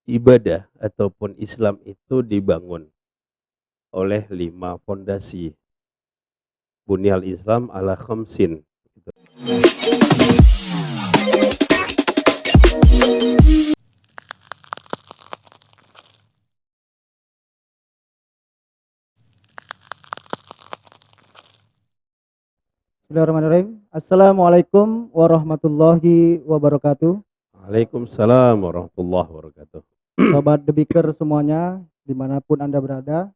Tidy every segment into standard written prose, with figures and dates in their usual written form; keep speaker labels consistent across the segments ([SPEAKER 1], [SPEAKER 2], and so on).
[SPEAKER 1] Ibadah ataupun Islam itu dibangun oleh 5 fondasi. Bunyal Islam ala khamsin.
[SPEAKER 2] Bismillahirrahmanirrahim. Assalamualaikum warahmatullahi wabarakatuh.
[SPEAKER 1] Waalaikumsalam warahmatullahi wabarakatuh.
[SPEAKER 2] Sobat Debiker semuanya, dimanapun Anda berada.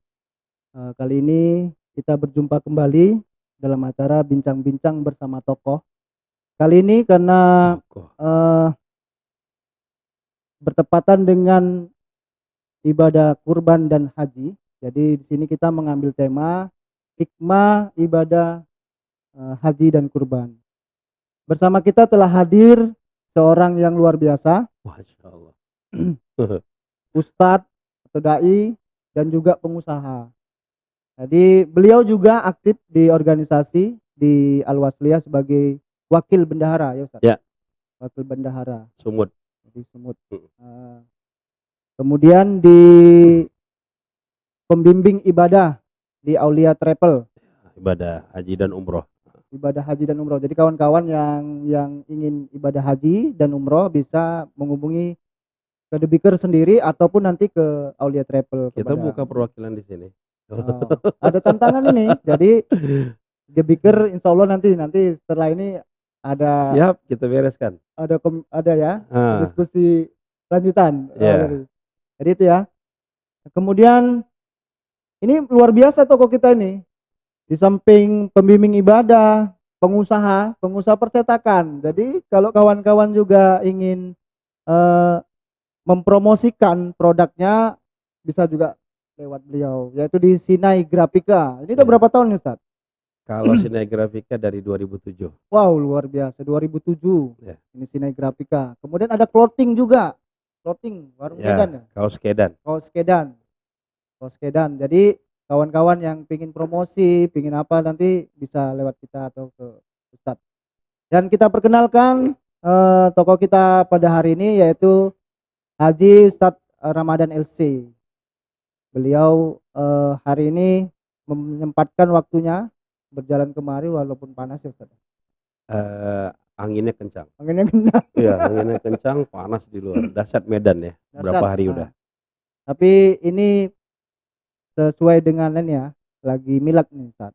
[SPEAKER 2] Kali ini kita berjumpa kembali dalam acara Bincang-Bincang bersama Tokoh. Kali ini karena bertepatan dengan ibadah kurban dan haji. Jadi di sini kita mengambil tema hikmah ibadah haji dan kurban. Bersama kita telah hadir seorang yang luar biasa,
[SPEAKER 1] Masya Allah.
[SPEAKER 2] Ustadz atau dai dan juga pengusaha. Jadi beliau juga aktif di organisasi di Al-Wasliyah sebagai wakil bendahara, ya Ustadz.
[SPEAKER 1] Ya.
[SPEAKER 2] Wakil bendahara.
[SPEAKER 1] Sumut.
[SPEAKER 2] Di Sumut. Kemudian di pembimbing ibadah di Aulia Travel.
[SPEAKER 1] Ibadah haji dan umroh.
[SPEAKER 2] Ibadah haji dan umroh. Jadi kawan-kawan yang ingin ibadah haji dan umroh bisa menghubungi ke Debiker sendiri ataupun nanti ke Aulia Travel.
[SPEAKER 1] Kita buka perwakilan di sini.
[SPEAKER 2] Ada tantangan ini. Jadi Debiker insya Allah nanti setelah ini ada.
[SPEAKER 1] Siap, kita bereskan.
[SPEAKER 2] Ada ya diskusi lanjutan. Jadi itu ya. Kemudian ini luar biasa toko kita ini. Di samping pembimbing ibadah, pengusaha percetakan. Jadi kalau kawan-kawan juga ingin mempromosikan produknya bisa juga lewat beliau, yaitu di Sinai Grafika. Ini udah berapa tahun nih Ustaz?
[SPEAKER 1] Kalau Sinai Grafika dari 2007.
[SPEAKER 2] Wow, luar biasa, 2007.
[SPEAKER 1] Ya.
[SPEAKER 2] Ini Sinai Grafika. Kemudian ada clothing juga. Clothing, warung Kedan ya?
[SPEAKER 1] Kaos Kedan.
[SPEAKER 2] Kaos Kedan. Jadi kawan-kawan yang pingin promosi, pingin apa nanti bisa lewat kita atau ke Ustadz. Dan kita perkenalkan tokoh kita pada hari ini yaitu Haji Ustadz Ramadan LC. Beliau hari ini menyempatkan waktunya berjalan kemari walaupun panas ya Ustadz.
[SPEAKER 1] Anginnya kencang.
[SPEAKER 2] Iya,
[SPEAKER 1] anginnya kencang, panas di luar. Dahsyat Medan ya. Berapa hari udah.
[SPEAKER 2] Tapi ini sesuai dengan ya, lagi milad nih Ustaz.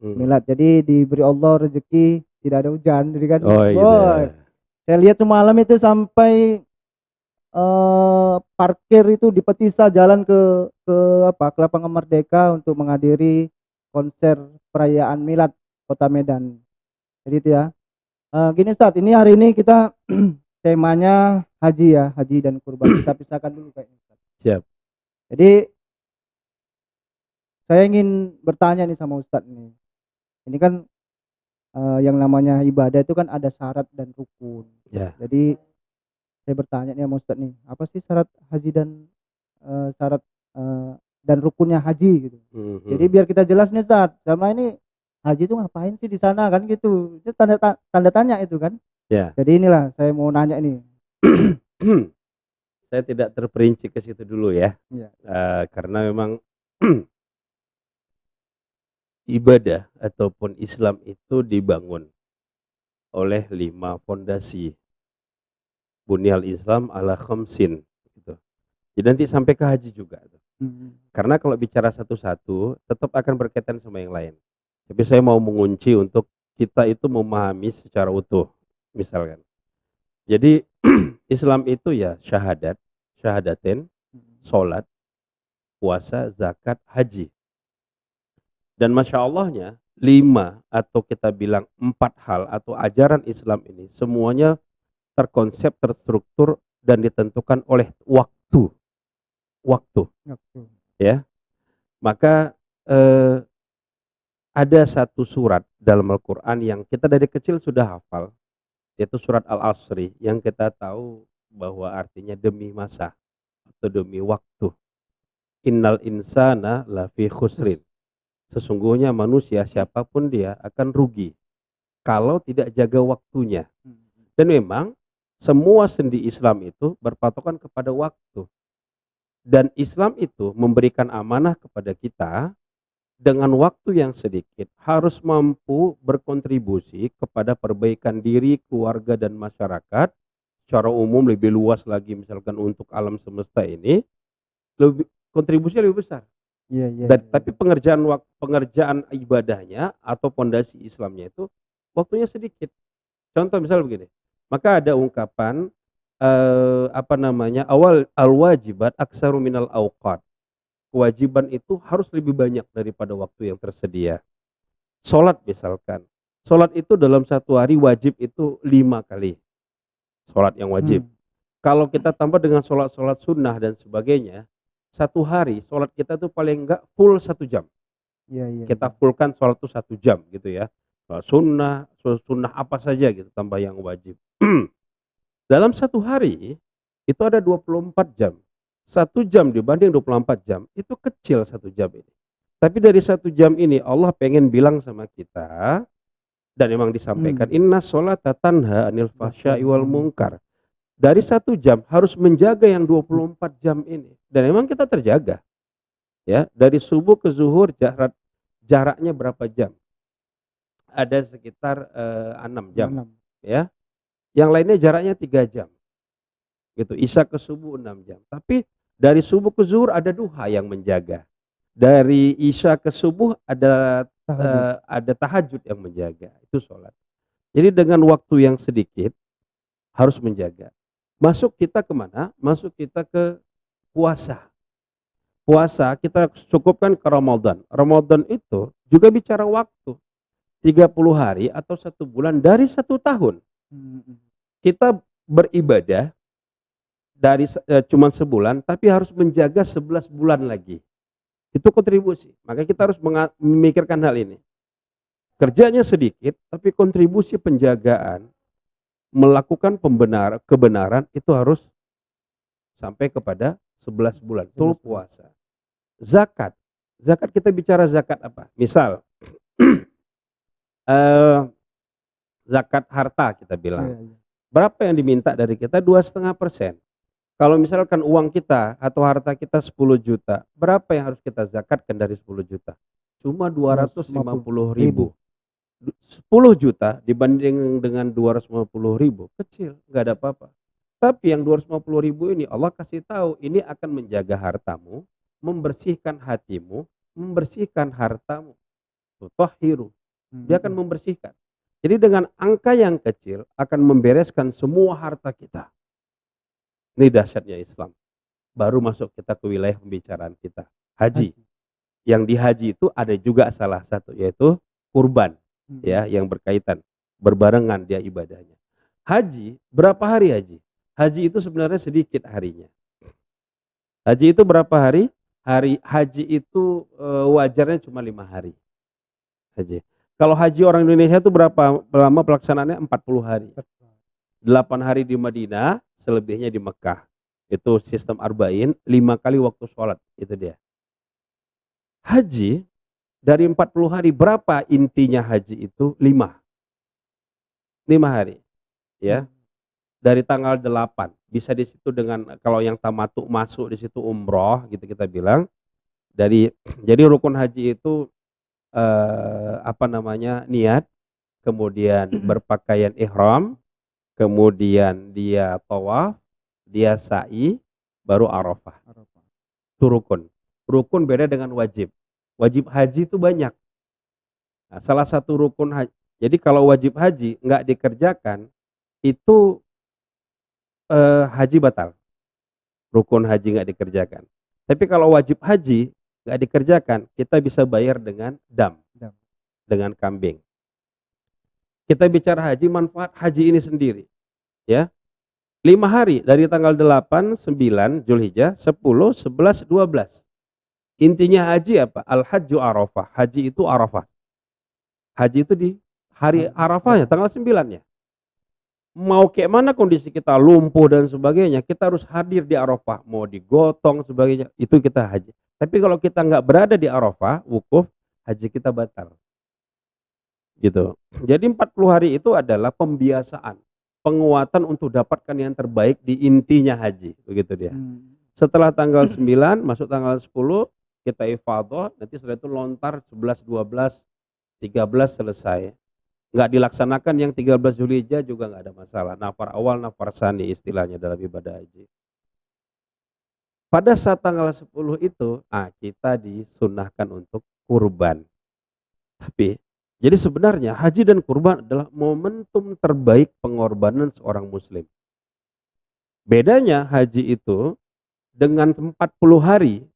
[SPEAKER 2] Milad. Jadi diberi Allah rezeki tidak ada hujan, jadi kan.
[SPEAKER 1] Gitu ya.
[SPEAKER 2] Saya lihat semalam itu sampai parkir itu di Petisa jalan ke lapangan Merdeka untuk menghadiri konser perayaan milad Kota Medan. Jadi itu ya. Gini Ustaz, ini hari ini kita temanya haji ya, haji dan kurban. Kita pisahkan dulu kayaknya Ustaz.
[SPEAKER 1] Siap.
[SPEAKER 2] Jadi saya ingin bertanya nih sama Ustadz nih. Ini kan yang namanya ibadah itu kan ada syarat dan rukun.
[SPEAKER 1] Ya.
[SPEAKER 2] Jadi saya bertanya nih sama Ustadz nih, apa sih syarat haji dan syarat dan rukunnya haji gitu. Jadi biar kita jelas nih Ustadz, selama ini haji itu ngapain sih di sana kan gitu. Itu tanda tanya itu kan.
[SPEAKER 1] Ya.
[SPEAKER 2] Jadi inilah saya mau nanya nih.
[SPEAKER 1] Saya tidak terperinci ke situ dulu ya.
[SPEAKER 2] Ya.
[SPEAKER 1] Karena memang ibadah ataupun Islam itu dibangun oleh 5 fondasi. Bunyal Islam ala khamsin gitu. Jadi nanti sampai ke haji juga. Karena kalau bicara satu-satu tetap akan berkaitan sama yang lain. Tapi saya mau mengunci untuk kita itu memahami secara utuh. Misalkan. Jadi Islam itu ya syahadaten, sholat, puasa, zakat, haji. Dan Masya Allahnya 5 atau kita bilang 4 hal atau ajaran Islam ini semuanya terkonsep, terstruktur dan ditentukan oleh waktu. Ya. Maka ada satu surat dalam Al-Quran yang kita dari kecil sudah hafal, yaitu surat Al-Asri yang kita tahu bahwa artinya demi masa atau demi waktu. Innal insana lafi khusrin. Sesungguhnya manusia siapapun dia akan rugi kalau tidak jaga waktunya. Dan memang semua sendi Islam itu berpatokan kepada waktu. Dan Islam itu memberikan amanah kepada kita dengan waktu yang sedikit harus mampu berkontribusi kepada perbaikan diri, keluarga dan masyarakat secara umum lebih luas lagi, misalkan untuk alam semesta ini kontribusinya lebih besar.
[SPEAKER 2] Iya, iya,
[SPEAKER 1] Dan
[SPEAKER 2] iya,
[SPEAKER 1] tapi
[SPEAKER 2] iya.
[SPEAKER 1] pengerjaan ibadahnya atau pondasi Islamnya itu waktunya sedikit. Contoh misal begini, maka ada ungkapan awal al-wajibat aksaru minal awqat. Kewajiban itu harus lebih banyak daripada waktu yang tersedia. Sholat misalkan, sholat itu dalam satu hari wajib itu 5 kali. Sholat yang wajib.
[SPEAKER 2] Hmm.
[SPEAKER 1] Kalau kita tambah dengan sholat-sholat sunnah dan sebagainya, satu hari sholat kita tuh paling enggak full 1 jam.
[SPEAKER 2] Iya, iya,
[SPEAKER 1] Kita
[SPEAKER 2] iya.
[SPEAKER 1] fullkan sholat tuh 1 jam gitu ya. Sholat sunnah apa saja gitu tambah yang wajib. Dalam satu hari itu ada 24 jam. 1 jam dibanding 24 jam itu kecil 1 jam ini. Tapi dari 1 jam ini Allah pengen bilang sama kita dan memang disampaikan inna sholata tanha anil fahsya'i wal munkar. Dari 1 jam harus menjaga yang 24 jam ini. Dan memang kita terjaga. Ya, dari subuh ke zuhur jaraknya berapa jam? Ada sekitar 6 jam,
[SPEAKER 2] 6.
[SPEAKER 1] ya. Yang lainnya jaraknya 3 jam. Gitu, isya ke subuh 6 jam. Tapi dari subuh ke zuhur ada duha yang menjaga. Dari isya ke subuh ada tahajud yang menjaga. Itu sholat. Jadi dengan waktu yang sedikit harus menjaga. Masuk kita kemana? Masuk kita ke puasa. Puasa kita cukupkan ke Ramadan. Ramadan itu juga bicara waktu. 30 hari atau 1 bulan dari 1 tahun. Kita beribadah dari cuma sebulan tapi harus menjaga 11 bulan lagi. Itu kontribusi. Maka kita harus memikirkan hal ini. Kerjanya sedikit tapi kontribusi penjagaan melakukan kebenaran itu harus sampai kepada 11 bulan. Itu puasa. Zakat. Zakat kita bicara zakat apa? Misal zakat harta kita bilang. Berapa yang diminta dari kita? 2,5%. Kalau misalkan uang kita atau harta kita 10 juta, berapa yang harus kita zakatkan dari 10 juta? Cuma 250.000. 10 juta dibanding dengan 250.000, kecil, nggak ada apa-apa. Tapi yang 250.000 ini Allah kasih tahu, ini akan menjaga hartamu, membersihkan hatimu, membersihkan hartamu. Tutahhiru. Dia akan membersihkan. Jadi dengan angka yang kecil akan membereskan semua harta kita. Ini dahsyatnya Islam. Baru masuk kita ke wilayah pembicaraan kita. Haji. Yang di haji itu ada juga salah satu yaitu kurban. Ya, yang berkaitan. Berbarengan dia ibadahnya. Haji, berapa hari haji? Haji itu sebenarnya sedikit harinya. Haji itu berapa hari? Haji itu wajarnya cuma 5 hari. Haji. Kalau haji orang Indonesia itu berapa lama pelaksanaannya? 40 hari. 8 hari di Madinah, selebihnya di Mekah. Itu sistem arba'in, 5 kali waktu sholat. Itu dia. Haji, dari 40 hari, berapa intinya haji itu? 5 hari. Ya. Dari tanggal 8. Bisa di situ dengan, kalau yang tamattu masuk di situ umroh, gitu kita bilang. Jadi rukun haji itu niat, kemudian berpakaian ihram, kemudian dia tawaf, dia sa'i, baru Arafah. Itu rukun. Rukun beda dengan wajib. Wajib haji itu banyak. Nah, salah satu rukun haji. Jadi kalau wajib haji nggak dikerjakan, itu haji batal. Rukun haji nggak dikerjakan. Tapi kalau wajib haji nggak dikerjakan, kita bisa bayar dengan dengan kambing. Kita bicara haji, manfaat haji ini sendiri. Ya. 5 hari dari tanggal 8, 9 Zulhijjah, 10, 11, 12. Intinya haji apa? Al-Hajju Arafah. Haji itu Arafah. Haji itu di hari Arafahnya, tanggal 9-nya. Mau kayak mana kondisi kita, lumpuh dan sebagainya, kita harus hadir di Arafah. Mau digotong sebagainya, itu kita haji. Tapi kalau kita nggak berada di Arafah, wukuf, haji kita batal. Gitu. Jadi 40 hari itu adalah pembiasaan, penguatan untuk dapatkan yang terbaik di intinya haji, begitu dia. Setelah tanggal 9 masuk tanggal 10 kita ifadhah, nanti setelah itu lontar 11, 12, 13 selesai. Nggak dilaksanakan yang 13 Zulhijjah juga nggak ada masalah. Nafar awal, nafar tsani istilahnya dalam ibadah haji. Pada saat tanggal 10 itu, kita disunahkan untuk kurban. Tapi, jadi sebenarnya haji dan kurban adalah momentum terbaik pengorbanan seorang muslim. Bedanya haji itu dengan 40 hari,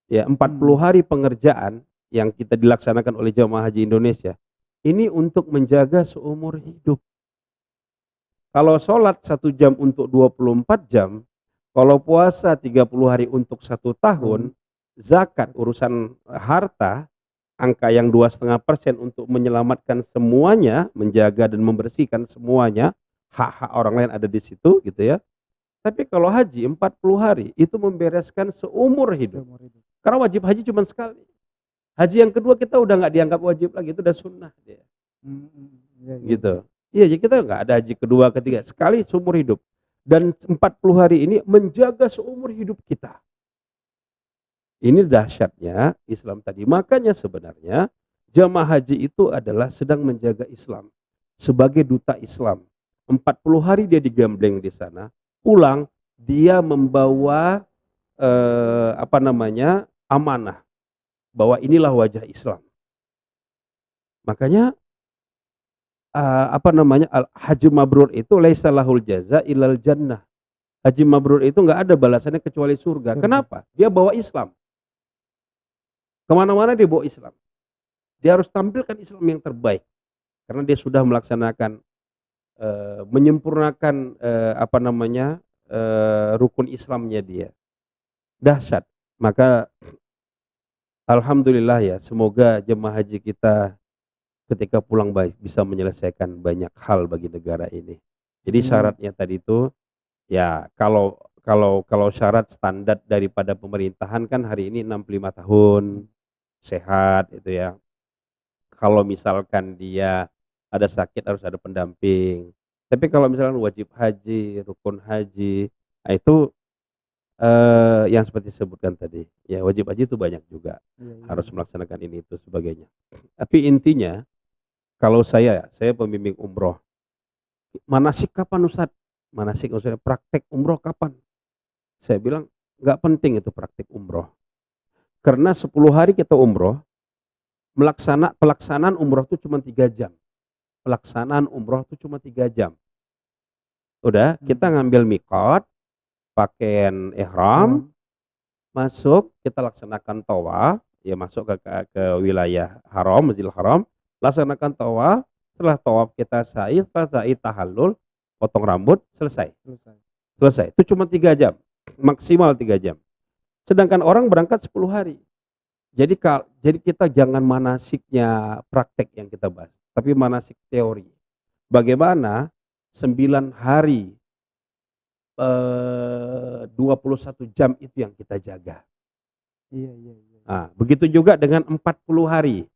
[SPEAKER 1] ya 40 hari pengerjaan yang kita dilaksanakan oleh jamaah haji Indonesia, ini untuk menjaga seumur hidup. Kalau sholat 1 jam untuk 24 jam, kalau puasa 30 hari untuk 1 tahun, zakat urusan harta, angka yang 2,5% untuk menyelamatkan semuanya, menjaga dan membersihkan semuanya, hak-hak orang lain ada di situ gitu ya. Tapi kalau haji 40 hari itu membereskan seumur hidup. Karena wajib haji cuma sekali. Haji yang kedua kita udah nggak dianggap wajib lagi, itu udah sunnah dia. Gitu. Iya, jadi kita nggak ada haji kedua, ketiga, sekali seumur hidup. Dan 40 hari ini menjaga seumur hidup kita. Ini dahsyatnya Islam tadi. Makanya sebenarnya jamaah haji itu adalah sedang menjaga Islam sebagai duta Islam. 40 hari dia digambleng di sana, pulang dia membawa amanah bahwa inilah wajah Islam. Makanya haji mabrur itu laisa lahul jaza ilal jannah. Haji mabrur itu nggak ada balasannya kecuali surga. Kenapa? Dia bawa Islam. Kemana-mana dia bawa Islam. Dia harus tampilkan Islam yang terbaik. Karena dia sudah melaksanakan, menyempurnakan rukun Islamnya dia. Dahsyat. Maka alhamdulillah ya, semoga jemaah haji kita ketika pulang baik bisa menyelesaikan banyak hal bagi negara ini. Jadi syaratnya tadi itu ya, kalau syarat standar daripada pemerintahan kan hari ini 65 tahun, sehat itu ya. Kalau misalkan dia ada sakit harus ada pendamping. Tapi kalau misalkan wajib haji, rukun haji, itu yang seperti disebutkan tadi, ya wajib haji itu banyak juga, harus melaksanakan ini itu sebagainya. Tapi intinya, kalau saya pembimbing umroh, manasik kapan Ustaz? Manasik maksudnya praktek umroh kapan? Saya bilang nggak penting itu praktek umroh. Karena 10 hari kita umroh, pelaksanaan umroh itu cuma 3 jam. Pelaksanaan umroh itu cuma 3 jam. Udah, kita ngambil miqat, pakaian ihram, masuk, kita laksanakan tawaf, ya masuk ke wilayah haram, Masjidil Haram, laksanakan tawaf, setelah tawaf kita sa'i, setelah sa'i tahallul, potong rambut, selesai. Itu cuma 3 jam, maksimal 3 jam. Sedangkan orang berangkat 10 hari. Jadi kita jangan manasiknya praktek yang kita bahas, tapi manasik teori. Bagaimana 9 hari 21 jam itu yang kita jaga. Nah, begitu juga dengan 40 hari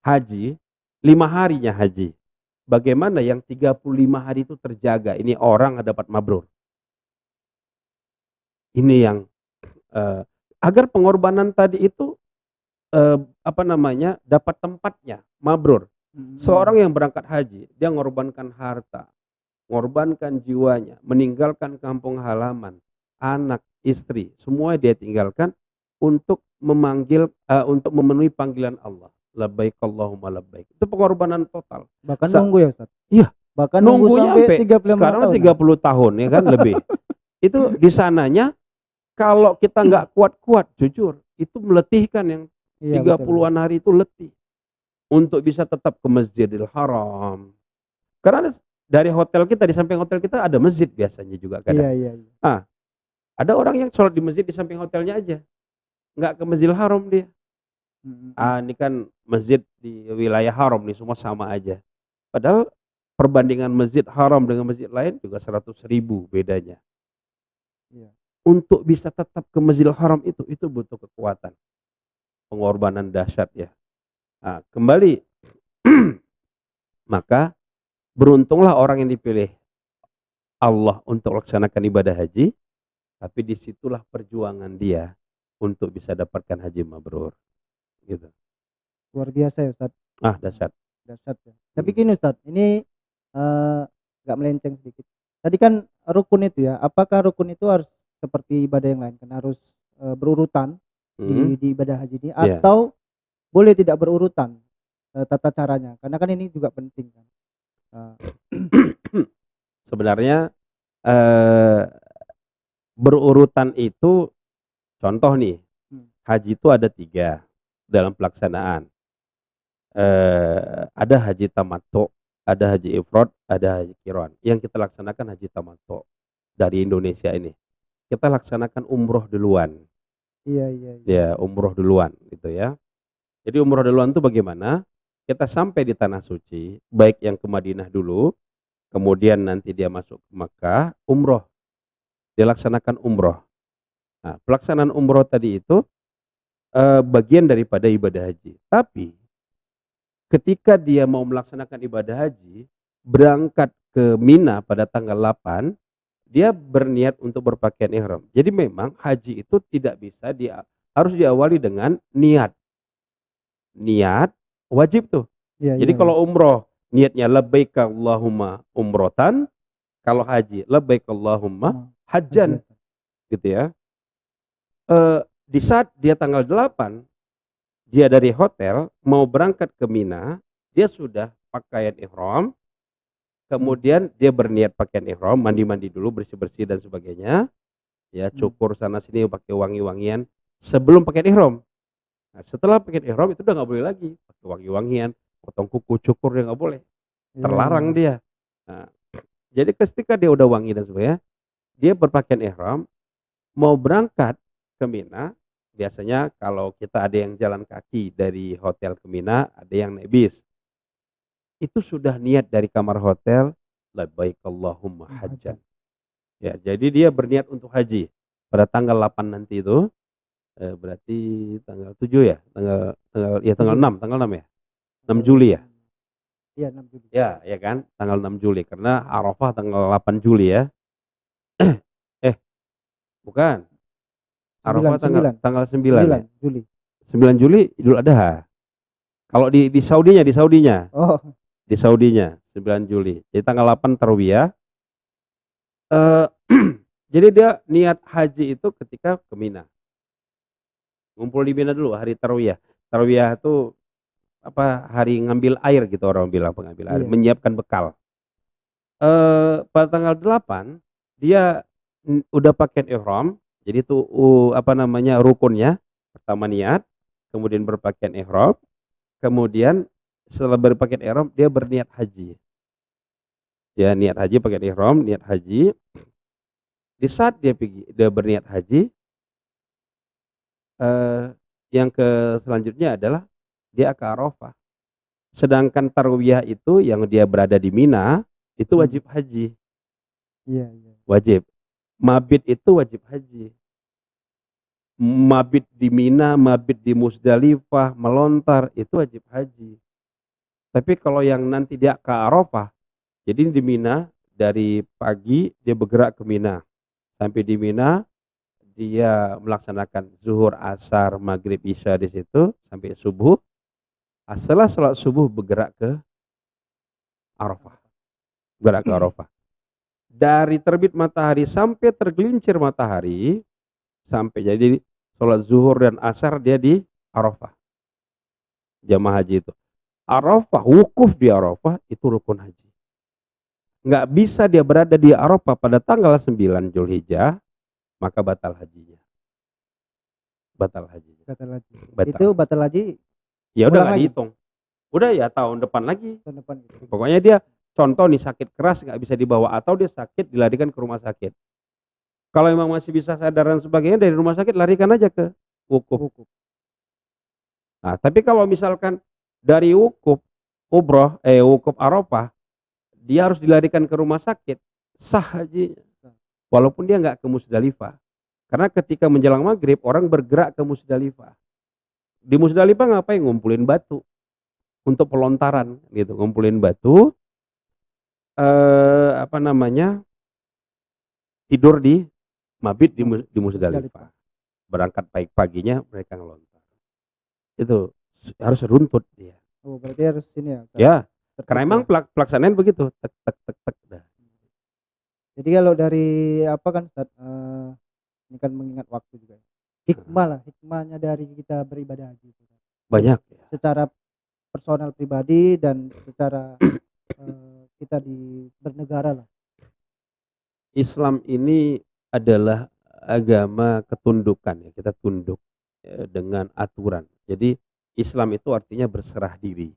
[SPEAKER 1] haji, 5 harinya haji. Bagaimana yang 35 hari itu terjaga? Ini orang dapat mabrur. Ini yang agar pengorbanan tadi itu dapat tempatnya, mabrur. Seorang yang berangkat haji, dia mengorbankan harta, mengorbankan jiwanya, meninggalkan kampung halaman, anak, istri, semua dia tinggalkan untuk untuk memenuhi panggilan Allah. Labbaik Allahumma labbaik. Itu pengorbanan total.
[SPEAKER 2] Bahkan nunggu ya Ustaz?
[SPEAKER 1] Iya.
[SPEAKER 2] Bahkan nunggu sampai 35
[SPEAKER 1] sekarang
[SPEAKER 2] tahun.
[SPEAKER 1] 30 tahun ya kan lebih. Itu di sananya kalau kita nggak kuat-kuat, jujur, itu meletihkan yang 30-an hari itu letih. Untuk bisa tetap ke Masjidil Haram. Karena dari hotel kita, di samping hotel kita ada masjid biasanya juga kadang. Ada orang yang sholat di masjid di samping hotelnya aja. Nggak ke Masjidil Haram dia. Ini kan masjid di wilayah haram nih, semua sama aja. Padahal perbandingan masjid haram dengan masjid lain juga 100.000 bedanya. Untuk bisa tetap ke Masjidil Haram itu butuh kekuatan. Pengorbanan dahsyat ya. Kembali. Maka beruntunglah orang yang dipilih Allah untuk laksanakan ibadah haji. Tapi disitulah perjuangan dia untuk bisa dapatkan haji mabrur. Gitu.
[SPEAKER 2] Luar biasa ya Ustaz.
[SPEAKER 1] Dahsyat.
[SPEAKER 2] Dahsyat ya. Tapi gini Ustaz, ini nggak melenceng sedikit. Tadi kan rukun itu ya, apakah rukun itu harus seperti ibadah yang lain? Kan harus berurutan di ibadah haji ini,
[SPEAKER 1] Iya.
[SPEAKER 2] atau boleh tidak berurutan tata caranya? Karena kan ini juga penting kan.
[SPEAKER 1] Sebenarnya berurutan itu, contoh nih, haji itu ada 3 dalam pelaksanaan. Ada haji tamattu, ada haji ifrad, ada haji qiran. Yang kita laksanakan haji tamattu dari Indonesia ini. Kita laksanakan umroh duluan.
[SPEAKER 2] Iya.
[SPEAKER 1] Ya, umroh duluan gitu ya. Jadi umroh duluan itu bagaimana? Kita sampai di tanah suci, baik yang ke Madinah dulu, kemudian nanti dia masuk ke Makkah, umroh. Dia laksanakan umroh. Nah, pelaksanaan umroh tadi itu bagian daripada ibadah haji. Tapi ketika dia mau melaksanakan ibadah haji, berangkat ke Mina pada tanggal 8, dia berniat untuk berpakaian ihram. Jadi memang haji itu tidak bisa harus diawali dengan niat. Niat wajib tuh.
[SPEAKER 2] Iya.
[SPEAKER 1] Jadi kalau umroh niatnya labbaik Allahumma umrotan, kalau haji labbaik Allahumma hajjan gitu ya. Di saat dia tanggal 8 dia dari hotel mau berangkat ke Mina, dia sudah pakaian ihram, kemudian dia berniat pakaian ihram, mandi-mandi dulu, bersih-bersih dan sebagainya, ya cukur sana sini pakai wangi-wangian sebelum pakaian ihram. Nah, setelah pakaian ihram itu udah nggak boleh lagi pakai wangi-wangian, potong kuku, cukur, dia nggak boleh, terlarang dia. Nah, jadi ketika dia udah wangi dan sebagainya, dia berpakaian ihram mau berangkat ke Mina. Biasanya kalau kita ada yang jalan kaki dari hotel ke Mina, ada yang naik bis. Itu sudah niat dari kamar hotel, labbaik Allahumma hajjan. Ya, jadi dia berniat untuk haji pada tanggal 8 nanti itu, berarti tanggal 7 ya, tanggal 6 ya. 6 Juli ya?
[SPEAKER 2] Iya, 6 Juli.
[SPEAKER 1] Ya kan? Tanggal 6 Juli karena Arafah tanggal 8 Juli ya. Bukan. Arafah tanggal 9 ya?
[SPEAKER 2] Juli.
[SPEAKER 1] 9 Juli Idul Adha. Kalau di Saudinya.
[SPEAKER 2] Oh.
[SPEAKER 1] Di Saudinya 9 Juli. Jadi tanggal 8 Tarwiyah. Jadi dia niat haji itu ketika ke Mina. Ngumpul di Mina dulu hari Tarwiyah. Tarwiyah itu hari ngambil air gitu, orang bilang pengambil air, menyiapkan bekal. Pada tanggal 8 dia udah pakai ihram. Jadi itu rukunnya. Pertama niat, kemudian berpakaian ihram, kemudian setelah berpakaian ihram dia berniat haji. Ya, niat haji, pakai ihram, niat haji. Di saat dia berniat haji, yang selanjutnya adalah dia ke Arafah. Sedangkan Tarwiyah itu yang dia berada di Mina itu wajib haji.
[SPEAKER 2] Iya.
[SPEAKER 1] Wajib. Mabit itu wajib haji. Mabit di Mina, mabit di Musdalifah, melontar itu wajib haji. Tapi kalau yang nanti dia ke Arafah, jadi di Mina dari pagi dia bergerak ke Mina. Sampai di Mina dia melaksanakan zuhur, asar, maghrib, isya di situ sampai subuh. Setelah sholat subuh bergerak ke Arafah. Bergerak ke Arafah. Dari terbit matahari sampai tergelincir matahari, sampai jadi sholat zuhur dan asar dia di Arafah. Jamaah haji itu. Arafah, wukuf di Arafah itu rukun haji. Nggak bisa dia berada di Arafah pada tanggal 9 Zulhijjah, maka batal hajinya. Batal haji.
[SPEAKER 2] Itu batal haji.
[SPEAKER 1] Ya udah nggak dihitung. Udah ya tahun depan lagi. Pokoknya dia contoh nih sakit keras nggak bisa dibawa, atau dia sakit dilarikan ke rumah sakit. Kalau memang masih bisa sadar dan sebagainya, dari rumah sakit larikan aja ke wukuf. Nah, tapi kalau misalkan dari wukuf Arafah dia harus dilarikan ke rumah sakit, sah hajinya. Walaupun dia nggak ke Musdalifah. Karena ketika menjelang maghrib orang bergerak ke Musdalifah. Di Musdalifah ngapain? Ngumpulin batu untuk pelontaran gitu, ngumpulin batu, tidur di mabit di
[SPEAKER 2] Musdalifah.
[SPEAKER 1] Musdalifah. Berangkat baik paginya mereka ngelontar. Itu harus runtut dia.
[SPEAKER 2] Oh, berarti harus ini ya, Ustaz.
[SPEAKER 1] Ya,
[SPEAKER 2] Tertib
[SPEAKER 1] karena emang
[SPEAKER 2] ya.
[SPEAKER 1] pelaksanaan begitu, tek tek tek tek dah.
[SPEAKER 2] Jadi kalau dari apa kan Ustaz, ini kan mengingat waktu juga. Hikmah lah, hikmahnya dari kita beribadah haji itu.
[SPEAKER 1] Banyak ya.
[SPEAKER 2] Secara personal pribadi dan secara kita di bernegara lah.
[SPEAKER 1] Islam ini adalah agama ketundukan ya, kita tunduk dengan aturan. Jadi Islam itu artinya berserah diri.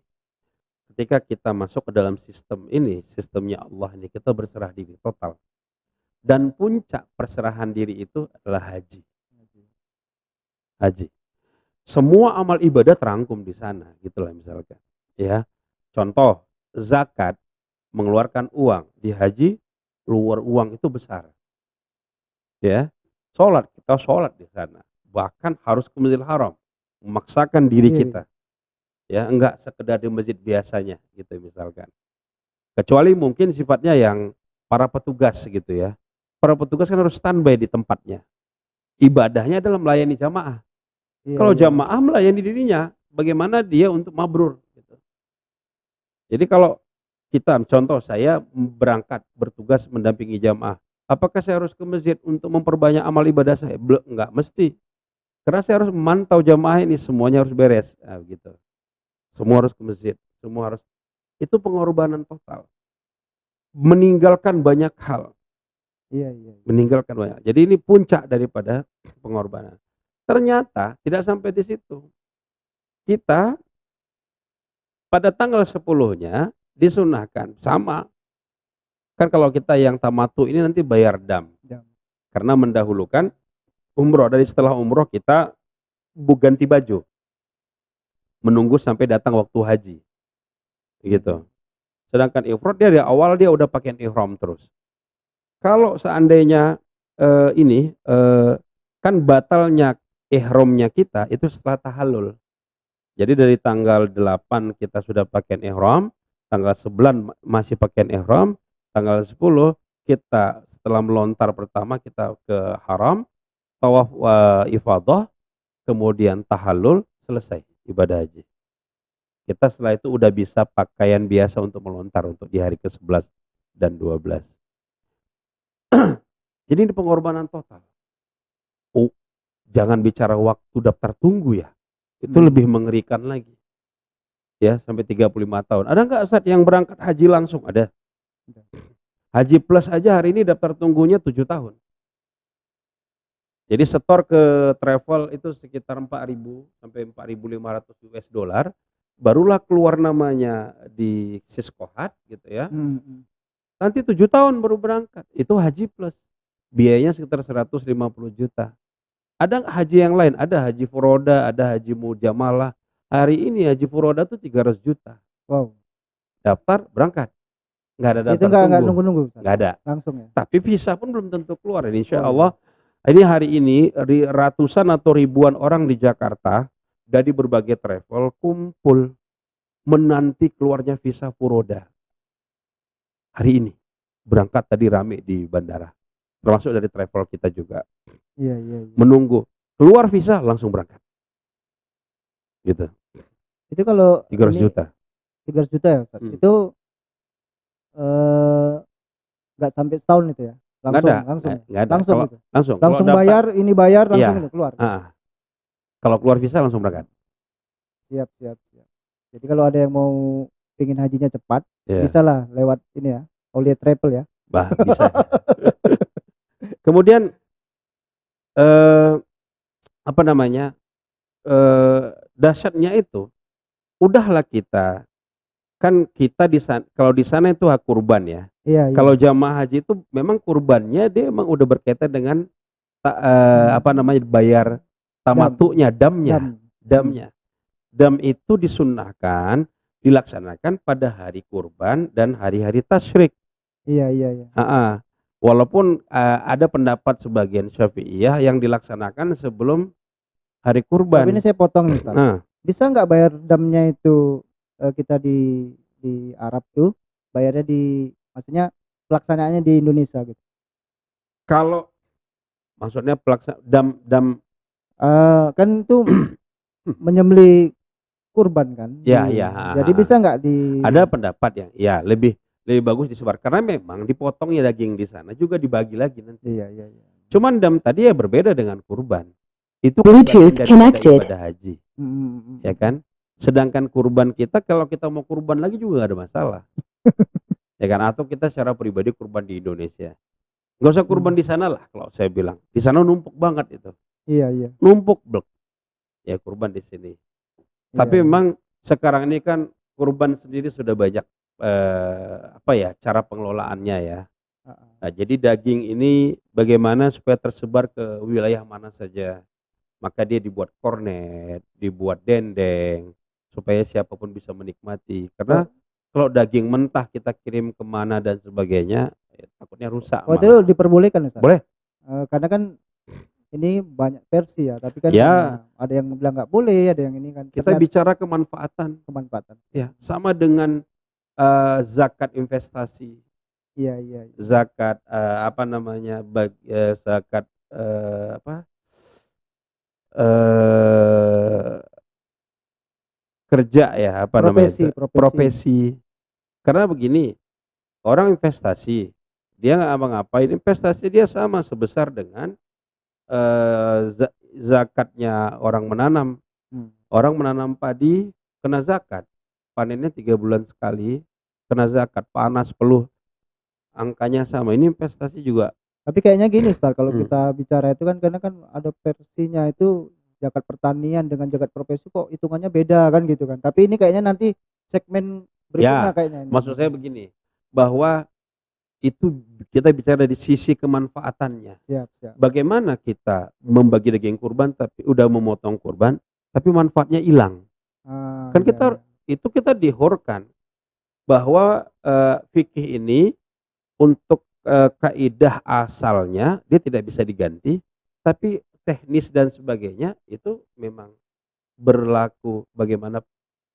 [SPEAKER 1] Ketika kita masuk ke dalam sistem ini, sistemnya Allah ini, kita berserah diri total. Dan puncak perserahan diri itu adalah haji. Haji. Semua amal ibadah terangkum di sana, gitulah misalkan. Ya. Contoh, zakat mengeluarkan uang, di haji keluar uang itu besar. Ya. Sholat, kita sholat di sana. Bahkan harus ke Masjidil Haram, memaksakan diri kita. Ya, enggak sekedar di masjid biasanya gitu misalkan. Kecuali mungkin sifatnya yang para petugas gitu ya. Para petugas kan harus standby di tempatnya. Ibadahnya adalah melayani jamaah. Kalau jamaah melayani dirinya, bagaimana dia untuk mabrur gitu. Jadi kalau kita, contoh saya berangkat bertugas mendampingi jamaah, apakah saya harus ke masjid untuk memperbanyak amal ibadah saya? Enggak mesti. Karena saya harus memantau jamaah ini, semuanya harus beres. Nah, gitu. Semua harus ke masjid, semua harus. Itu pengorbanan total. Meninggalkan banyak hal.
[SPEAKER 2] Iya.
[SPEAKER 1] Meninggalkan banyak. Jadi ini puncak daripada pengorbanan. Ternyata tidak sampai di situ. Kita pada tanggal 10-nya disunahkan sama. Kan kalau kita yang tamatu ini nanti bayar dam. Karena mendahulukan umroh. Dari setelah umroh kita ganti baju. Menunggu sampai datang waktu haji. Gitu. Sedangkan ifrad dia dari awal dia udah pakai ihram terus. Kalau seandainya kan batalnya ihramnya kita itu setelah tahallul. Jadi dari tanggal 8 kita sudah pakai ihram, tanggal 9 masih pakai ihram, tanggal 10 kita setelah melontar pertama kita ke haram, tawaf ifadah, kemudian tahallul, selesai ibadah haji. Kita setelah itu udah bisa pakaian biasa untuk melontar untuk di hari ke-11 dan 12. Jadi ini pengorbanan total. Oh, jangan bicara waktu daftar tunggu ya. Itu lebih mengerikan lagi. Ya, sampai 35 tahun. Ada nggak Ustaz yang berangkat haji langsung? Ada. Haji plus aja hari ini daftar tunggunya 7 tahun. Jadi setor ke travel itu sekitar 4.000 sampai 4.500 US dollar. Barulah keluar namanya di Siskohat gitu ya. Nanti 7 tahun baru berangkat. Itu haji plus. Biayanya sekitar 150 juta. Ada haji yang lain? Ada haji furoda, ada haji mujamalah. Hari ini haji furoda tuh 300 juta.
[SPEAKER 2] Wow.
[SPEAKER 1] Daftar, berangkat. Nggak ada daftar
[SPEAKER 2] itu nggak nunggu-nunggu.
[SPEAKER 1] Nggak ada.
[SPEAKER 2] Langsung ya.
[SPEAKER 1] Tapi visa pun belum tentu keluar. Insya Allah. Ini hari ini ratusan atau ribuan orang di Jakarta dari berbagai travel kumpul menanti keluarnya visa furoda. Hari ini. Berangkat tadi rame di bandara. Termasuk dari travel kita juga.
[SPEAKER 2] Iya.
[SPEAKER 1] Menunggu keluar visa langsung berangkat. Gitu.
[SPEAKER 2] Itu kalau
[SPEAKER 1] 300 juta.
[SPEAKER 2] 300 juta ya Ustaz. Itu nggak sampai setahun itu ya. Langsung. Langsung bayar, ini bayar langsung itu keluar.
[SPEAKER 1] Kalau keluar visa langsung berangkat.
[SPEAKER 2] Siap. Jadi kalau ada yang mau pingin hajinya cepat, bisa lah lewat ini ya, Aulia Travel ya.
[SPEAKER 1] Bisa. Kemudian dahsyatnya itu, udahlah kita di sana, kalau di sana itu hak kurban ya.
[SPEAKER 2] Iya.
[SPEAKER 1] Kalau jamaah haji itu memang kurbannya dia memang udah berkaitan dengan bayar tamatunya, damnya. Dam itu disunnahkan dilaksanakan pada hari kurban dan hari-hari tasyrik.
[SPEAKER 2] Iya.
[SPEAKER 1] Walaupun ada pendapat sebagian Syafi'iyah yang dilaksanakan sebelum hari kurban.
[SPEAKER 2] Tapi ini saya potong nih, Ustaz. Bisa nggak bayar damnya itu kita di Arab tuh bayarnya maksudnya pelaksanaannya di Indonesia gitu?
[SPEAKER 1] Kalau Maksudnya pelaksanaan dam
[SPEAKER 2] Kan itu menyembelih kurban kan?
[SPEAKER 1] ya
[SPEAKER 2] Iya.
[SPEAKER 1] ya.
[SPEAKER 2] Jadi bisa nggak
[SPEAKER 1] Ada pendapat yang ya lebih lebih bagus disebar karena memang dipotongnya daging di sana juga dibagi lagi nanti.
[SPEAKER 2] Iya, iya, iya.
[SPEAKER 1] Cuman dam tadi ya berbeda dengan kurban. Itu kan
[SPEAKER 3] Bluetooth
[SPEAKER 1] bagian daripada
[SPEAKER 3] connected.
[SPEAKER 1] ibadah haji,
[SPEAKER 2] Mm,
[SPEAKER 1] ya kan? Sedangkan kurban kita kalau kita mau kurban lagi juga nggak ada masalah, ya kan? Atau kita secara pribadi kurban di Indonesia, nggak usah kurban di sana lah. Kalau saya bilang di sana numpuk banget itu,
[SPEAKER 2] Iya, iya.
[SPEAKER 1] numpuk blek. Ya kurban di sini. Tapi
[SPEAKER 2] Iya, iya.
[SPEAKER 1] memang sekarang ini kan kurban sendiri sudah banyak apa ya cara pengelolaannya ya.
[SPEAKER 2] Heeh.
[SPEAKER 1] Nah, jadi daging ini bagaimana supaya tersebar ke wilayah mana saja. Maka dia dibuat kornet, dibuat dendeng, supaya siapapun bisa menikmati. Karena kalau daging mentah kita kirim kemana dan sebagainya, ya, takutnya rusak.
[SPEAKER 2] Oh, itu
[SPEAKER 1] malah.
[SPEAKER 2] diperbolehkan Ustaz?
[SPEAKER 1] Boleh.
[SPEAKER 2] Karena kan ini banyak versi ya, tapi kan
[SPEAKER 1] Ya.
[SPEAKER 2] ada yang bilang nggak boleh, ada yang ini kan.
[SPEAKER 1] Kita
[SPEAKER 2] Ternyata
[SPEAKER 1] bicara kemanfaatan. Ya, sama dengan zakat investasi,
[SPEAKER 2] Iya, iya, iya.
[SPEAKER 1] zakat apa namanya, zakat apa? Kerja ya, apa namanya itu? Profesi. Karena begini, orang investasi, dia nggak apa-ngapain, investasi dia sama sebesar dengan zakatnya orang menanam. Orang menanam padi kena zakat, panennya 3 bulan sekali, kena zakat, panas peluh, angkanya sama. Ini investasi juga.
[SPEAKER 2] Tapi kayaknya gini Ustaz, kalau kita bicara itu kan karena kan ada versinya itu zakat pertanian dengan zakat profesi kok hitungannya beda kan gitu kan. Tapi ini kayaknya nanti segmen berikutnya
[SPEAKER 1] Ya,
[SPEAKER 2] kayaknya ini.
[SPEAKER 1] maksud saya begini, bahwa itu kita bicara dari sisi kemanfaatannya.
[SPEAKER 2] Siap, siap.
[SPEAKER 1] Bagaimana kita membagi daging kurban tapi udah memotong kurban tapi manfaatnya hilang. Kan
[SPEAKER 2] Iya,
[SPEAKER 1] kita
[SPEAKER 2] iya.
[SPEAKER 1] itu kita dihorkan bahwa fikih ini untuk kaidah asalnya dia tidak bisa diganti, tapi teknis dan sebagainya itu memang berlaku bagaimana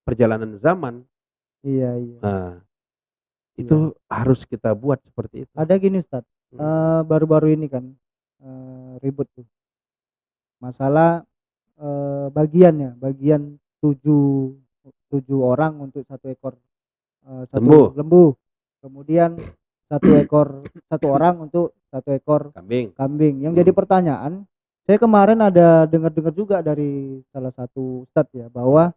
[SPEAKER 1] perjalanan zaman.
[SPEAKER 2] Iya, iya.
[SPEAKER 1] Nah, itu harus kita buat seperti itu.
[SPEAKER 2] Ada gini Ustaz, baru-baru ini kan ribut tuh masalah bagian 7 orang untuk 1 ekor lembu. Kemudian 1 orang untuk 1 ekor kambing. Yang jadi pertanyaan, saya kemarin ada dengar-dengar juga dari salah satu ustadz ya, bahwa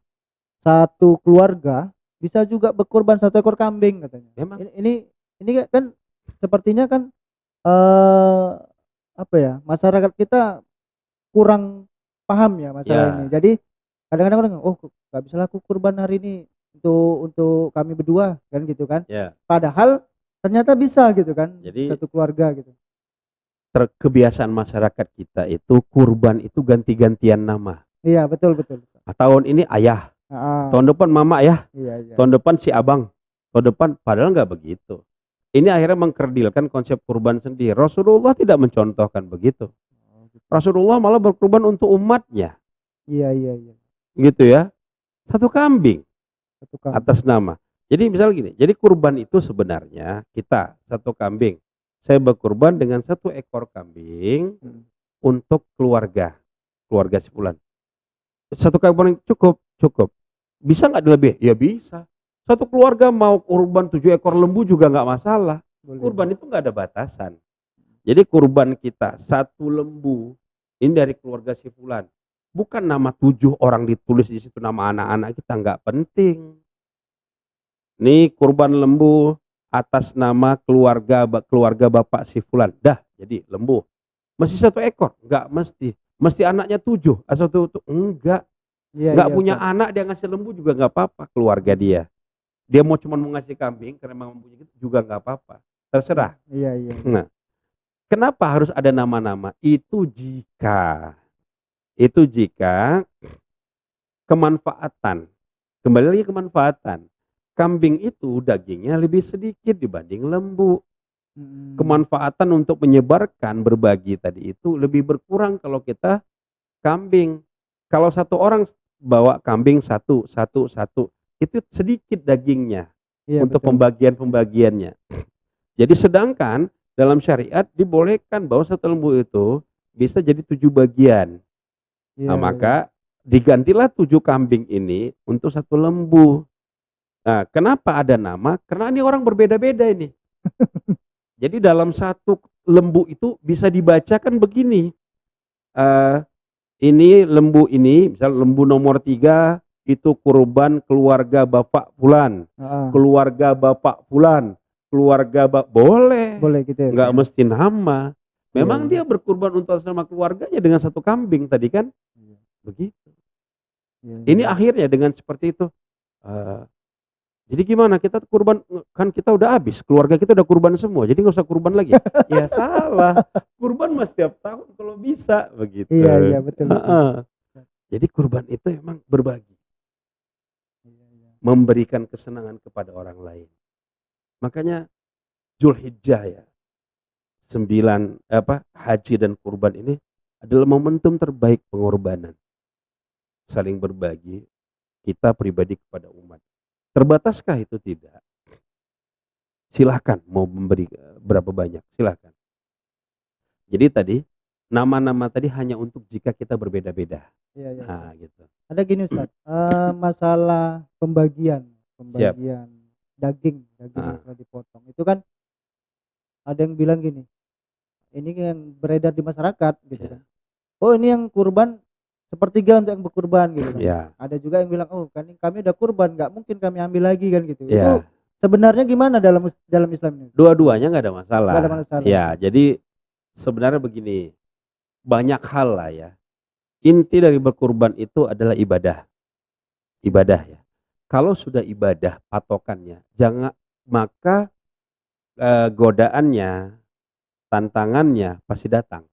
[SPEAKER 2] satu keluarga bisa juga berkorban 1 ekor kambing katanya.
[SPEAKER 1] Memang.
[SPEAKER 2] Ini kan sepertinya kan apa ya, masyarakat kita kurang paham ya masalah ini. Jadi kadang-kadang oh nggak bisa laku kurban hari ini untuk kami berdua kan gitu kan. Padahal ternyata bisa gitu kan. Jadi satu keluarga gitu.
[SPEAKER 1] Kebiasaan masyarakat kita itu kurban itu ganti-gantian nama.
[SPEAKER 2] Iya, betul.
[SPEAKER 1] Tahun ini ayah, tahun depan mama ya,
[SPEAKER 2] iya.
[SPEAKER 1] Tahun depan si abang, tahun depan, padahal nggak begitu. Ini akhirnya mengkerdilkan konsep kurban sendiri. Rasulullah tidak mencontohkan begitu. Rasulullah malah berkurban untuk umatnya.
[SPEAKER 2] Iya.
[SPEAKER 1] Gitu ya. 1 kambing atas nama. Jadi misal gini, jadi kurban itu sebenarnya kita 1 kambing. Saya berkurban dengan 1 ekor kambing untuk keluarga si fulan. 1 kambing cukup. Bisa nggak lebih? Ya bisa. 1 keluarga mau kurban 7 ekor lembu juga nggak masalah. Kurban itu nggak ada batasan. Jadi kurban kita 1 lembu ini dari keluarga si fulan. Bukan nama 7 orang ditulis di situ nama anak-anak kita, nggak penting. Nih kurban lembu atas nama keluarga bapak si fulan. Dah jadi lembu. Mesti 1 ekor? Enggak mesti. Mesti anaknya 7 atau 1 enggak. Enggak punya anak dia ngasih lembu juga enggak apa-apa keluarga dia. Dia mau cuma mau ngasih kambing karena memang punya gitu juga enggak apa-apa. Terserah.
[SPEAKER 2] Iya.
[SPEAKER 1] Nah, kenapa harus ada nama-nama? Itu jika kemanfaatan. Kembali lagi kemanfaatan. Kambing itu dagingnya lebih sedikit dibanding lembu. Kemanfaatan untuk menyebarkan berbagi tadi itu lebih berkurang kalau kita kambing. Kalau 1 orang bawa kambing satu, itu sedikit dagingnya untuk pembagiannya. Jadi sedangkan dalam syariat dibolehkan bahwa 1 lembu itu bisa jadi 7 bagian.
[SPEAKER 2] Iya,
[SPEAKER 1] Nah,
[SPEAKER 2] iya, iya.
[SPEAKER 1] maka digantilah 7 kambing ini untuk 1 lembu. Nah, kenapa ada nama? Karena ini orang berbeda-beda ini. Jadi dalam 1 lembu itu bisa dibacakan begini, eee, ini lembu ini, misal lembu nomor 3 itu kurban keluarga Bapak fulan,
[SPEAKER 2] Heeh.
[SPEAKER 1] keluarga Bapak fulan, keluarga boleh,
[SPEAKER 2] Boleh gitu ya,
[SPEAKER 1] nggak
[SPEAKER 2] Ustaz, ya?
[SPEAKER 1] mesti nama.
[SPEAKER 2] Iya,
[SPEAKER 1] Memang
[SPEAKER 2] iya.
[SPEAKER 1] dia berkurban untuk atas nama keluarganya dengan 1 kambing tadi kan,
[SPEAKER 2] Iya,
[SPEAKER 1] begitu.
[SPEAKER 2] iya,
[SPEAKER 1] Ini
[SPEAKER 2] iya.
[SPEAKER 1] akhirnya dengan seperti itu, eee, jadi gimana kita kurban, kan kita udah habis, keluarga kita udah kurban semua, jadi nggak usah kurban lagi. Ya salah, kurban mah setiap tahun kalau bisa,
[SPEAKER 2] Iya,
[SPEAKER 1] begitu.
[SPEAKER 2] iya, betul, betul,
[SPEAKER 1] Heeh.
[SPEAKER 2] Ustaz.
[SPEAKER 1] Jadi kurban itu emang berbagi,
[SPEAKER 2] Iya, iya.
[SPEAKER 1] memberikan kesenangan kepada orang lain. Makanya Zulhijjah ya, 9 haji dan kurban ini adalah momentum terbaik pengorbanan, saling berbagi kita pribadi kepada umat. Terbataskah itu? Tidak. Silahkan mau memberi berapa banyak, silahkan. Jadi tadi, nama-nama tadi hanya untuk jika kita berbeda-beda.
[SPEAKER 2] Iya, iya, Ustaz.
[SPEAKER 1] Nah, gitu.
[SPEAKER 2] Ada gini, Ustaz, masalah pembagian
[SPEAKER 1] Siap.
[SPEAKER 2] daging yang
[SPEAKER 1] Heeh.
[SPEAKER 2] sudah dipotong. Itu kan ada yang bilang gini, ini yang beredar di masyarakat gitu
[SPEAKER 1] Iya.
[SPEAKER 2] kan. Oh, ini yang kurban sepertiga untuk yang berkurban gitu kan.
[SPEAKER 1] Iya.
[SPEAKER 2] Ada juga yang bilang, "Oh, kan kami udah kurban, nggak mungkin kami ambil lagi," kan gitu. Itu
[SPEAKER 1] Iya.
[SPEAKER 2] sebenarnya gimana dalam Islam ini?
[SPEAKER 1] Dua-duanya nggak ada
[SPEAKER 2] Nggak
[SPEAKER 1] masalah.
[SPEAKER 2] ada masalah,
[SPEAKER 1] Ya,
[SPEAKER 2] Ustaz?
[SPEAKER 1] jadi sebenarnya begini, banyak hal lah ya. Inti dari berkurban itu adalah ibadah. Ibadah ya. Kalau sudah ibadah patokannya, jangan, maka godaannya, tantangannya pasti datang.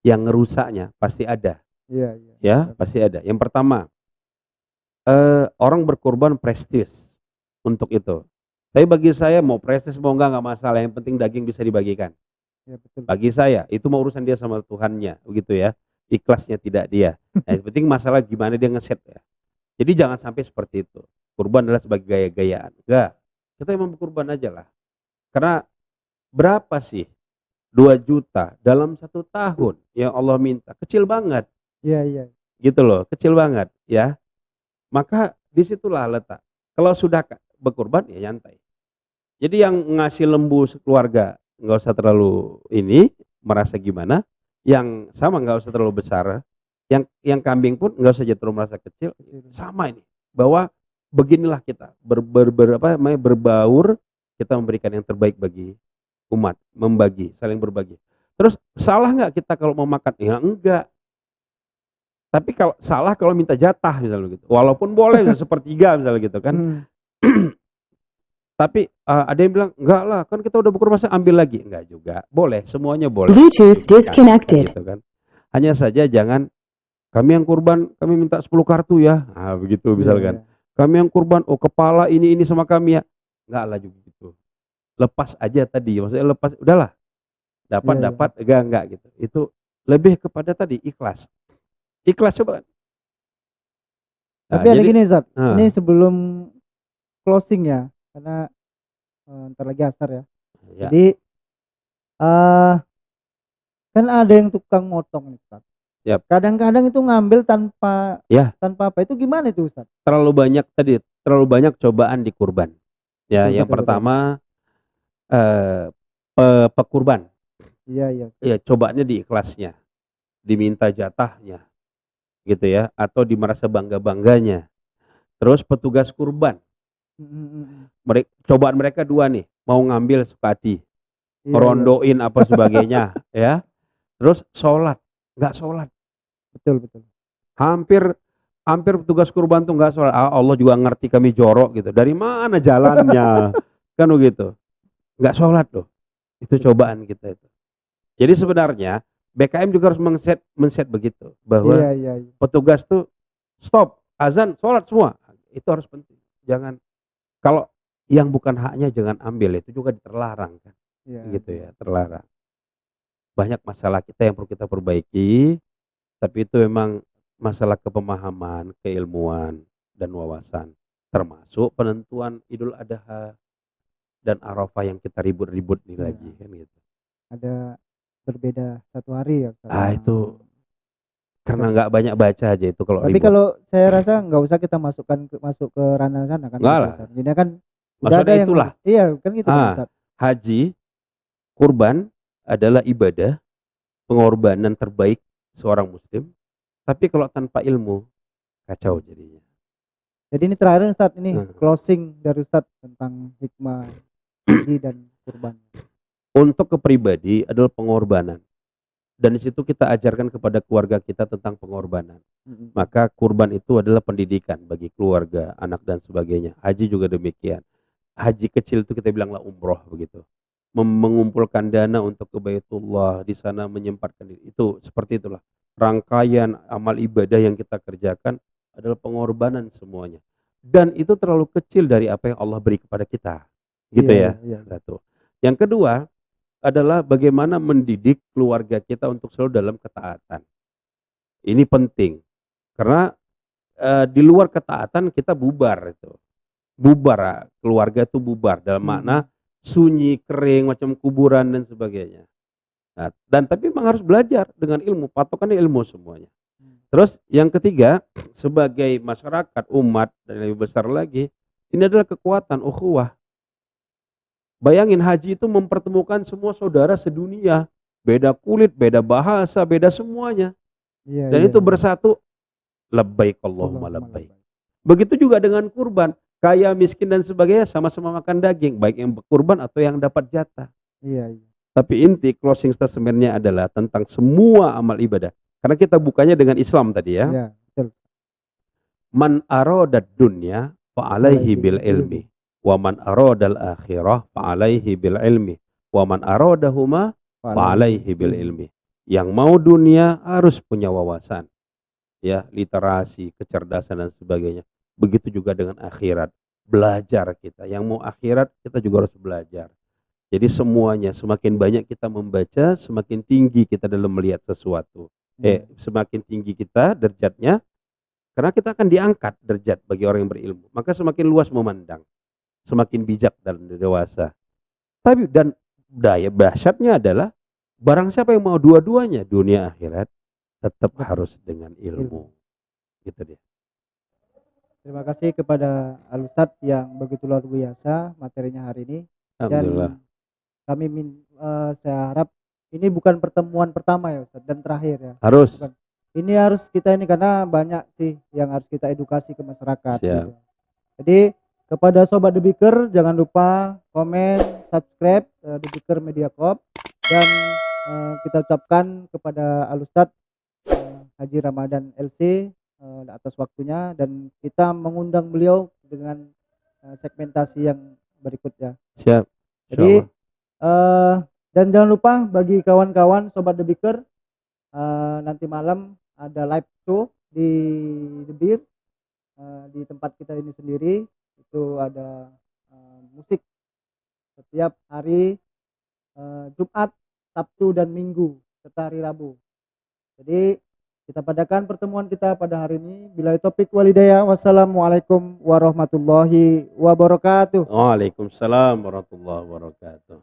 [SPEAKER 1] Yang ngerusaknya pasti ada,
[SPEAKER 2] Iya, iya.
[SPEAKER 1] ya,
[SPEAKER 2] Betul.
[SPEAKER 1] pasti ada. Yang pertama, orang berkorban prestis untuk itu. Tapi bagi saya mau prestis mau enggak masalah, yang penting daging bisa dibagikan.
[SPEAKER 2] Iya, betul,
[SPEAKER 1] Bagi
[SPEAKER 2] betul.
[SPEAKER 1] saya itu mau urusan dia sama Tuhannya, begitu ya. Ikhlasnya tidak dia. Nah, yang penting masalah gimana dia ngeset ya. Jadi jangan sampai seperti itu. Kurban adalah sebagai gaya-gayaan. Enggak. Kita emang berkurban aja lah. Karena berapa sih 2 juta dalam 1 tahun yang Allah minta? Kecil banget,
[SPEAKER 2] Iya, iya.
[SPEAKER 1] gitu loh, kecil banget ya. Maka disitulah letak. Kalau sudah berkurban ya nyantai. Jadi yang ngasih lembu sekeluarga nggak usah terlalu ini merasa gimana, yang sama nggak usah terlalu besar, yang kambing pun nggak usah terlalu merasa kecil,
[SPEAKER 2] Betul.
[SPEAKER 1] sama ini. Bahwa beginilah kita berbaur, kita memberikan yang terbaik bagi umat, membagi, saling berbagi. Terus salah nggak kita kalau mau makan? Ya enggak. Tapi kalau salah kalau minta jatah misalnya gitu. Walaupun boleh sepertiga misalnya gitu kan.
[SPEAKER 2] Hmm.
[SPEAKER 1] Tapi ada yang bilang, "Enggak lah, kan kita udah berkurban masa ambil lagi." Enggak juga. Boleh, semuanya boleh
[SPEAKER 3] Bluetooth
[SPEAKER 1] diberikan, kan
[SPEAKER 3] disconnected.
[SPEAKER 1] gitu kan. Hanya saja jangan, "Kami yang kurban, kami minta 10 kartu ya." Nah, begitu
[SPEAKER 2] Iya,
[SPEAKER 1] misalkan.
[SPEAKER 2] iya.
[SPEAKER 1] "Kami yang kurban, oh kepala ini sama kami ya." Enggak lah juga gitu. Lepas aja tadi, maksudnya lepas, udahlah.
[SPEAKER 2] Iya, iya.
[SPEAKER 1] Dapat, enggak gitu. Itu lebih kepada tadi ikhlas. Ikhlas coba. Nah,
[SPEAKER 2] Tapi ada
[SPEAKER 1] jadi
[SPEAKER 2] gini, Ustaz, ini
[SPEAKER 1] heeh,
[SPEAKER 2] sebelum closing ya, karena entar lagi asar ya.
[SPEAKER 1] ya,
[SPEAKER 2] Jadi, eee, kan ada yang tukang motong nih, Ustaz.
[SPEAKER 1] siap.
[SPEAKER 2] Kadang-kadang itu ngambil tanpa
[SPEAKER 1] Ya,
[SPEAKER 2] tanpa apa, itu gimana itu, Ustaz?
[SPEAKER 1] terlalu banyak cobaan di kurban. Ya,
[SPEAKER 2] Betul,
[SPEAKER 1] yang
[SPEAKER 2] betul, betul.
[SPEAKER 1] pertama, eee, pekurban,
[SPEAKER 2] Iya, iya.
[SPEAKER 1] ya cobaannya di ikhlasnya, diminta jatahnya, gitu ya, atau di merasa bangga-bangganya. Terus petugas kurban,
[SPEAKER 2] Mhm, mhm.
[SPEAKER 1] cobaan mereka 2 nih, mau ngambil suka hati,
[SPEAKER 2] Iya, iya, betul.
[SPEAKER 1] ngerondoin apa sebagainya, ya. Terus sholat, nggak sholat.
[SPEAKER 2] Betul, betul.
[SPEAKER 1] Hampir hampir petugas kurban tuh nggak sholat. Ah, Allah juga ngerti kami jorok gitu. Dari mana jalannya? Kan begitu. Nggak sholat loh. Itu
[SPEAKER 2] Betul.
[SPEAKER 1] cobaan kita itu. Jadi sebenarnya BKM juga harus men-set begitu, bahwa
[SPEAKER 2] Iya, iya, iya.
[SPEAKER 1] petugas tuh stop, azan, sholat semua. Itu harus penting. Jangan, kalau yang bukan haknya jangan ambil, itu juga terlarang kan.
[SPEAKER 2] Iya,
[SPEAKER 1] Gitu
[SPEAKER 2] iya.
[SPEAKER 1] ya, terlarang. Banyak masalah kita yang perlu kita perbaiki, tapi itu memang masalah kepemahaman, keilmuan dan wawasan. Termasuk penentuan Idul Adha dan Arafah yang kita ribut-ribut nih
[SPEAKER 2] Iya.
[SPEAKER 1] lagi kan gitu.
[SPEAKER 2] Ada berbeda satu hari ya Ustaz.
[SPEAKER 1] Itu karena nggak banyak baca aja itu kalau
[SPEAKER 2] Tapi
[SPEAKER 1] ribut.
[SPEAKER 2] kalau saya rasa nggak usah kita masuk ke ranah sana kan
[SPEAKER 1] Nggak
[SPEAKER 2] gitu
[SPEAKER 1] lah.
[SPEAKER 2] Ustaz. Jadi kan udah
[SPEAKER 1] Maksudnya
[SPEAKER 2] ada yang
[SPEAKER 1] itulah.
[SPEAKER 2] iya kan gitu kan
[SPEAKER 1] Ah,
[SPEAKER 2] Ustaz.
[SPEAKER 1] haji, kurban adalah ibadah, pengorbanan terbaik seorang muslim. Tapi kalau tanpa ilmu, kacau jadinya.
[SPEAKER 2] Jadi ini terakhir Ustaz, ini
[SPEAKER 1] Nah,
[SPEAKER 2] closing dari Ustaz tentang hikmah haji dan kurban.
[SPEAKER 1] untuk kepribadi adalah pengorbanan. Dan di situ kita ajarkan kepada keluarga kita tentang pengorbanan. Maka kurban itu adalah pendidikan bagi keluarga, anak dan sebagainya. Haji juga demikian. Haji kecil itu kita bilanglah umroh begitu. Mengumpulkan dana untuk ke Baitullah, di sana menyempatkan diri. Itu seperti itulah. Rangkaian amal ibadah yang kita kerjakan adalah pengorbanan semuanya. Dan itu terlalu kecil dari apa yang Allah beri kepada kita. Gitu
[SPEAKER 2] Iya,
[SPEAKER 1] ya.
[SPEAKER 2] iya.
[SPEAKER 1] Satu. Yang kedua adalah bagaimana mendidik keluarga kita untuk selalu dalam ketaatan. Ini penting. Karena di luar ketaatan kita bubar itu. Bubar, keluarga itu bubar dalam makna sunyi, kering, macam kuburan dan sebagainya. Nah, dan tapi memang harus belajar dengan ilmu, patokannya ilmu semuanya. Terus yang ketiga, sebagai masyarakat, umat dan lebih besar lagi, ini adalah kekuatan ukhuwah. Bayangin haji itu mempertemukan semua saudara sedunia, beda kulit, beda bahasa, beda semuanya.
[SPEAKER 2] Iya,
[SPEAKER 1] Dan
[SPEAKER 2] iya,
[SPEAKER 1] itu
[SPEAKER 2] iya.
[SPEAKER 1] bersatu, labbaik Allahumma
[SPEAKER 2] Allahumma
[SPEAKER 1] labbaik.
[SPEAKER 2] labbaik.
[SPEAKER 1] Begitu juga dengan kurban, kaya, miskin dan sebagainya sama-sama makan daging, baik yang kurban atau yang dapat jatah.
[SPEAKER 2] Iya, iya.
[SPEAKER 1] Tapi inti closing statementnya adalah tentang semua amal ibadah. Karena kita bukanya dengan Islam tadi ya.
[SPEAKER 2] Iya, betul.
[SPEAKER 1] Man aradad dunya fa'alaihi bil ilmi. Wa man aradal akhirah fa'alaihi bil ilmi. Wa man aradahuma fa'alaihi bil ilmi. Yang mau dunia harus punya wawasan. Ya, literasi, kecerdasan dan sebagainya. Begitu juga dengan akhirat. Belajar kita. Yang mau akhirat kita juga harus belajar. Jadi semuanya semakin banyak kita membaca, semakin tinggi kita dalam melihat sesuatu. Semakin tinggi kita derajatnya, karena kita akan diangkat derajat bagi orang yang berilmu. Maka semakin luas memandang, semakin bijak dan dewasa. Tapi dan daya dahsyatnya adalah barang siapa yang mau dua-duanya, dunia akhirat, tetap harus dengan ilmu. Gitu dia.
[SPEAKER 2] Terima kasih kepada Al Ustadz yang begitu luar biasa materinya hari ini.
[SPEAKER 1] Alhamdulillah.
[SPEAKER 2] Dan kami saya harap ini bukan pertemuan pertama ya Ustadz dan terakhir ya.
[SPEAKER 1] Harus.
[SPEAKER 2] Bukan. Ini harus kita ini karena banyak sih yang harus kita edukasi ke masyarakat.
[SPEAKER 1] Siap.
[SPEAKER 2] Gitu. Jadi kepada Sobat The Beaker jangan lupa komen, subscribe The Beaker Media Corp dan kita ucapkan kepada Al Ustadz Haji Ramadan LC atas waktunya dan kita mengundang beliau dengan segmentasi yang berikutnya.
[SPEAKER 1] Siap.
[SPEAKER 2] Jadi dan jangan lupa bagi kawan-kawan Sobat The Beaker nanti malam ada live show di The Beer di tempat kita ini sendiri. Itu ada musik setiap hari Jumat, Sabtu dan Minggu serta hari Rabu. Jadi kita padakan pertemuan kita pada hari ini. Bila topik walidayah. Wassalamualaikum warahmatullahi wabarakatuh.
[SPEAKER 1] Waalaikumsalam warahmatullahi wabarakatuh.